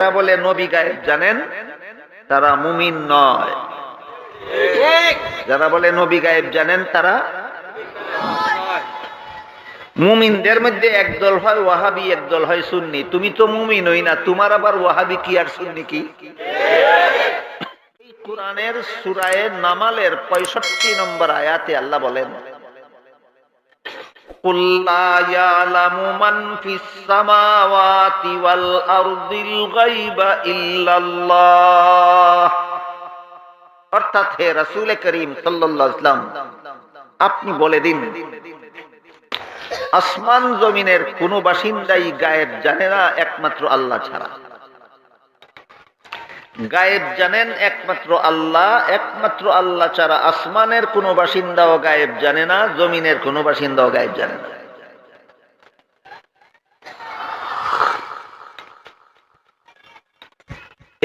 যারা বলে নবী গায়েব জানেন তারা মুমিন নয়। যারা বলে নবী গায়েব জানেন তারা মুমিনদের মধ্যে একদল হয় ওয়াহাবি, একদল হয় সুন্নি। তুমি তো মুমিন হই না, তোমার আবার ওয়াহাবি কি আর সুন্নি কি? কুরআনের সূরা নামালের 65 নম্বর আয়াতে আল্লাহ বলেন, কুল লা ইয়ালামু মান ফিস সামাওয়াতি ওয়াল আরদিল গায়বা ইল্লাল্লাহ। অর্থাৎ হে রাসূল করিম সাল্লাল্লাহু আলাইহি ওয়াসাল্লাম, আপনি বলে দিন আসমান জমিনের কোন বাসিন্দাই গায়েব জানে না একমাত্র আল্লাহ ছাড়া। গায়েব জানেন একমাত্র আল্লাহ, একমাত্র আল্লাহ ছাড়া আসমানের কোন বাসিন্দাও গায়েব জানে না, জমিনের কোন বাসিন্দাও গায়েব জানে না।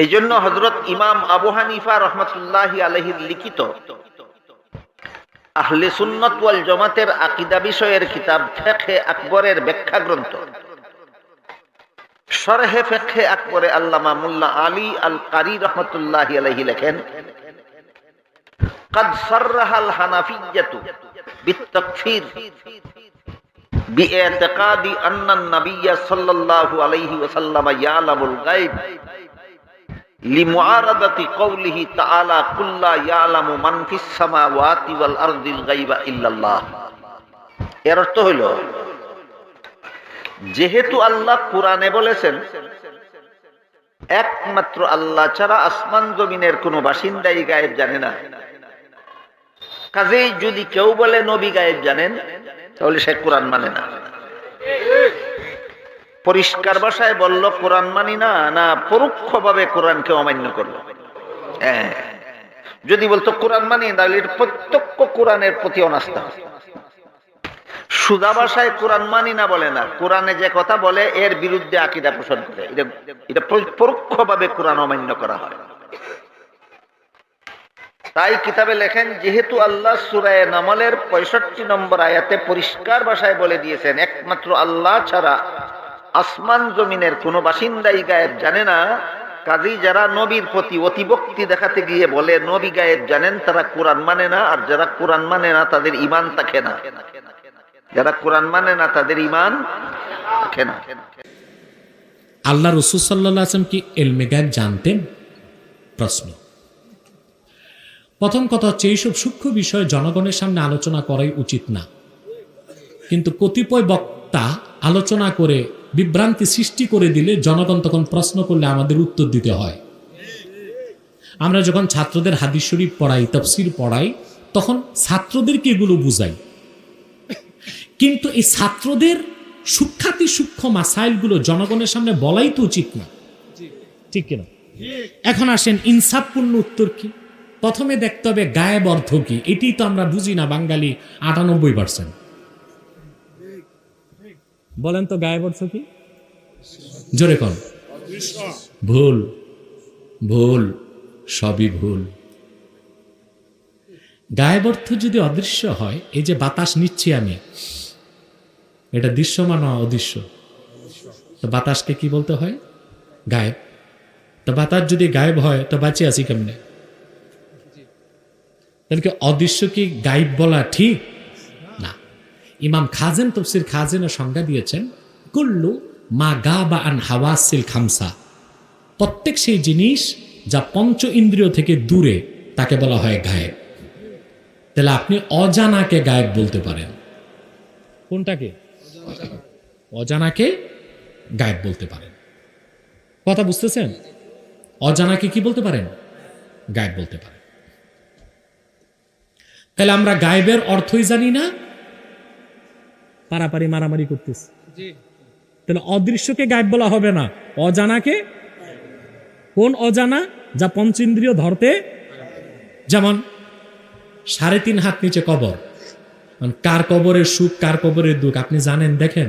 এই জন্য হযরত ইমাম আবু হানিফা রাহমাতুল্লাহি আলাইহির লিখিত আহলে সুন্নাত ওয়াল জামাতের আকীদা বিষয়ের কিতাব ফিকহে আকবরের ব্যাখ্যা গ্রন্থ শরহে ফিকহে আকবরে আল্লামা মুল্লা আলী আল কারি রাহমাতুল্লাহি আলাইহি লেখেন, قد صرح الحنفية بالتكفير باعتقاد أن النبي صلى الله عليه وسلم يعلم الغيب لمعارضة قوله تعالى قل لا يعلم من في السماوات والأرض الغيب إلا الله। এর অর্থ হলো, যেহেতু আল্লাহ কোরআনে বলেছেন একমাত্র আল্লাহ ছাড়া আসমান জমিনের কোনো বাসিন্দাই গায়েব জানে না, কাজেই যদি কেউ বলে নবী গায়েব জানেন তাহলে সে কোরআন মানে না। পরিষ্কার ভাষায় বলল কোরআন মানি না, না পরোক্ষভাবে কোরআনকে অমান্য করলো। যদি বলতো কোরআন মানি তাহলে প্রত্যক্ষ কোরআনের প্রতি অনাস্থা। সুদা ভাষায় কোরআন মানি না বলে না, কোরআনে যে কথা বলে এর বিরুদ্ধে আকীদা পোষণ করে, এটা পরোক্ষভাবে কোরআন অমান্য করা হয়। তাই কিতাবে লেখেন, যেহেতু আল্লাহ সূরা নামলের 65 নম্বর আয়াতে পরিষ্কার ভাষায় বলে দিয়েছেন একমাত্র আল্লাহ ছাড়া আসমান জমিনের কোনো বাসিন্দাই গায়েব জানে না, কাজেই যারা নবীর প্রতি অতিভক্তি দেখাতে গিয়ে বলে নবী গায়েব জানেন তারা কোরআন মানে না, আর যারা কোরআন মানে না তাদের ঈমান থাকে না। যারা কোরআন মানে না তাদের ঈমান থাকে না। আল্লাহ রাসূল সাল্লাল্লাহু আলাইহি ওয়াসাল্লাম কি ইলমে গায়ব জানতেন? প্রশ্ন। প্রথম কথা হচ্ছে, এইসব সূক্ষ্ম বিষয় জনগণের সামনে আলোচনা করাই উচিত না, কিন্তু কতিপয় বক্তা আলোচনা করে বিভ্রান্তি সৃষ্টি করে দিলে জনগণ তখন প্রশ্ন করলে আমাদের উত্তর দিতে হয়। আমরা যখন ছাত্রদের হাদিস শরীফ পড়াই, তাফসীর পড়াই, তখন ছাত্রদেরকে এগুলো বুঝাই, কিন্তু এই ছাত্রদের সূক্ষ্মাতি সূক্ষ্ম মাসাইলগুলো জনগণের সামনে বলাই তো উচিত না, ঠিক কিনা? এখন আসেন ইনসাফপূর্ণ উত্তর কি? প্রথমে দেখতে হবে গায়েব অর্থ কি। এটি তো আমরা বুঝি না বাঙালি 98%। বলেন তো গায়েব অর্থ কি? জোরে কোন? ভুল, ভুল, সবই ভুল। গায়েব অর্থ যদি অদৃশ্য হয়, এই যে বাতাস নিচ্ছি আমি, এটা দৃশ্যমান না অদৃশ্য? তো বাতাসকে কি বলতে হয়? গায়েব। তো বাতাস যদি গায়েব হয় তো বাঁচে আছি কেমনে? তাহলে কি অদৃশ্য কি গায়েব বলা ঠিক না? ইমাম খাজেন তাফসীর খাজেনের সংজ্ঞা দিয়েছেন, কুল্লু মা গাবা আন হাওয়াসিল খামসা, প্রত্যেক সেই জিনিস যা পঞ্চ ইন্দ্রিয় থেকে দূরে তাকে বলা হয় গায়েব। তাহলে আপনি অজানাকে গায়েব বলতে পারেন। কোনটাকে? অজানাকে গায়েব বলতে পারেন। কথা বুঝতেছেন? অজানাকে কি বলতে পারেন? গায়েব বলতে পারেন। তাহলে আমরা গায়েবের অর্থই জানি না, পারাপারি মারামারি করতেছি। তাহলে অদৃশ্যকে গায়েব বলা হবে না, অজানাকে। কোন অজানা? যা পঞ্চেন্দ্রিয় ধরতে। যেমন 3.5 হাত নিচে কবর, কার কবরের সুখ কার কবরের দুঃখ আপনি জানেন? দেখেন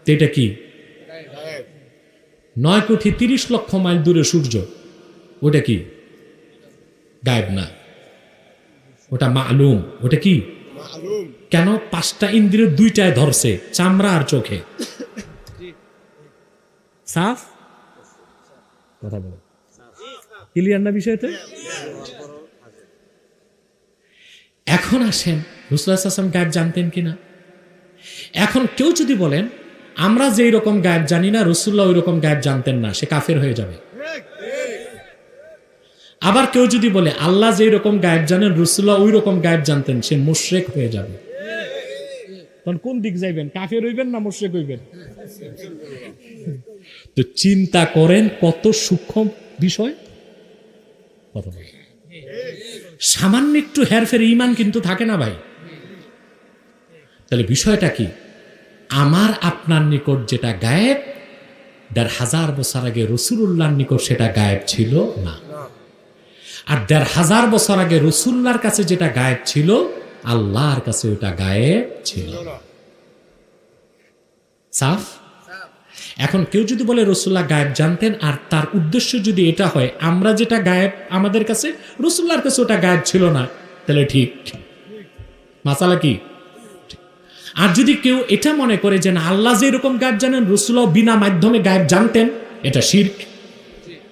তো এটা কি? 9,30,00,000 মাইল দূরে সূর্য, ওটা কি? গায়েব না, ওটা মালুম। ওটা কি? কেন? 5টা ইন্দ্রিয় 2টায় ধরছে, চামড়া আর চোখে। সাফ কথা বলে ক্লিয়ার না বিষয়টা? এখন আসেন রাসূলুল্লাহ সাল্লাল্লাহু আলাইহি ওয়াসাল্লাম গায়েব জানতেন কিনা। এখন কেউ যদি বলেন আমরা যেই রকম গায়েব জানি না রাসূলুল্লাহ ওই রকম গায়েব জানতেন না, সে কাফের হয়ে যাবে। আবার কেউ যদি বলে আল্লাহ যেই রকম গায়েব জানেন রাসূলুল্লাহ ওই রকম গায়েব জানতেন, সে মুশরিক হয়ে যাবে। তখন কোন দিক যাইবেন? কাফের হইবেন না মুশরিক হইবেন? তো চিন্তা করেন কত সূক্ষ্ম বিষয়। কথা বলেন, সামান্য একটু হেরফের ঈমান কিন্তু থাকে না ভাই। তাহলে বিষয়টা কি? আমার আপনার নিকট যেটা গায়েব ১,৫০০ বছর আগে রাসূলুল্লাহর নিকট সেটা গায়েব ছিল না, আর ১,৫০০ বছর আগে রাসূলুল্লাহর কাছে যেটা গায়েব ছিল আল্লাহর কাছে ওটা গায়েব ছিল। সাফ? এখন কেউ যদি বলে রাসূলুল্লাহ গায়েব জানতেন, আর তার উদ্দেশ্য যদি এটা হয় আমরা যেটা গায়েব আমাদের কাছে রাসূলুল্লাহর কাছে ওটা গায়েব ছিল না, তাহলে ঠিক। মাসালা কি? আর যদি কেউ এটা মনে করে যে না আল্লাহ যে এরকম গায়েব জানেন রাসূলুল্লাহ বিনা মাধ্যমে গায়েব জানতেন, এটা শিরক,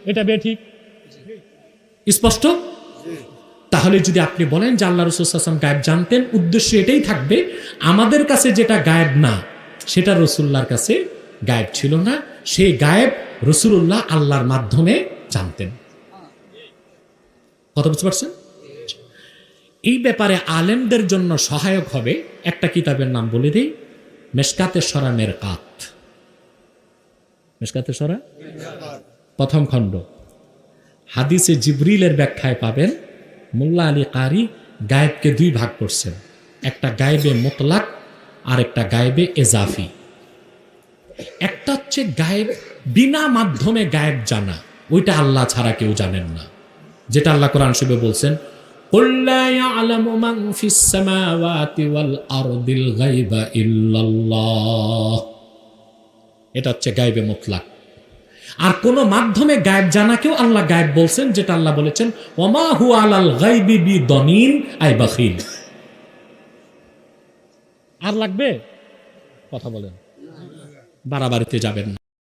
এটা বেঠিক। স্পষ্ট? তাহলে যদি আপনি বলেন যে আল্লাহ রাসূল সাল্লাল্লাহু আলাইহি ওয়াসাল্লাম গায়েব জানতেন, উদ্দেশ্য এটাই থাকবে আমাদের কাছে যেটা গায়েব না সেটা রাসূলুল্লাহর কাছে গায়েব ছিল না, সেই গায়েব রাসূলুল্লাহ আল্লাহর মাধ্যমে জানতেন। কথা বুঝতে পারছেন? এই ব্যাপারে আলেমদের জন্য সহায়ক হবে একটা কিতাবের নাম বলে দিই, মেশকাতে সরা মেরকাত। মেশকাতে সরা প্রথম খণ্ড, হাদিসে জিবরিলের ব্যাখ্যায় পাবেন মোল্লা আলী কারি গায়েবকে দুই ভাগ করছেন, একটা গায়েবে মুতলাক আর একটা গায়েবে এজাফি। একটা হচ্ছে গায়েব বিনা মাধ্যমে গায়েব জানা, ওইটা আল্লাহ ছাড়া কেউ জানেন না, যেটা আল্লাহ কোরআন শরীফে বলছেন কুল লা ইয়ালামু মান ফিস সামাওয়াতি ওয়াল আরদিল গায়বা ইল্লাল্লাহ। এটা হচ্ছে গায়েবে মুতলাক। আর কোন মাধ্যমে গায়েব জানাকেও আল্লাহ গায়েব বলছেন, যেটা আল্লাহ বলেছেন ওমা হুয়া আলাল গায়বি বিদনীন আই বাখিল। আর লাগবে? কথা বলেন, বাড়াবাড়িতে যাবেন না।